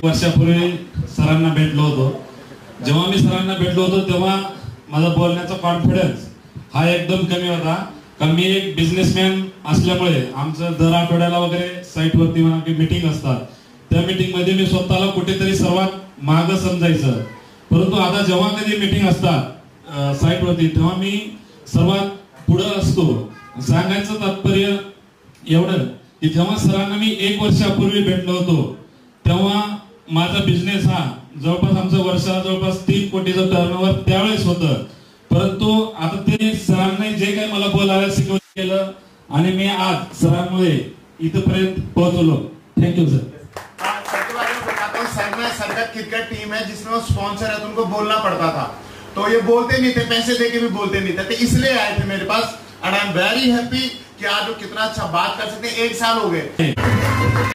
वर्षापूर्वी सरांना भेटलो होतो. जेव्हा मी सरांना भेटलो होतो तेव्हा माझा बोलण्याचा कॉन्फिडन्स हा एकदम कमी होता. कारण मी एक बिझनेसमॅन असल्यामुळे आमचं दर आठवड्याला वगैरे साईटवरती म्हणा की मीटिंग असतात. त्या मीटिंग मध्ये मी स्वतःला कुठेतरी सर्वात मागं समजायचं. परंतु आता जेव्हा कधी मीटिंग असतात साईटवरती तेव्हा मी सर्वात पुढे असतो. सांगायचं तात्पर्य एवढं की जेव्हा सरांना मी 1 वर्षापूर्वी भेटलो होतो तेव्हा माझा बिझनेस हा जवळपास आमचं वर्षाला जवळपास 3 कोटीचं टर्नओव्हर त्यावेळेस होतं. परंतु आता ते सरांनी जे काही मला बोलायला शिकवलं केलं आणि मी आज सरांमुळे इथपर्यंत पोहोचलो. Thank you sir. सर में सरगत क्रिकेट टीम है जिसमें वो स्पॉन्सर है तो उनको बोलना पड़ता था. तो ये बोलते नहीं थे, पैसे देके भी बोलते नहीं थे. तो इसलिए आए थे मेरे pass. And I am very happy कि आज वो कितना अच्छा बात कर सकते हैं. 1 साल हो गए.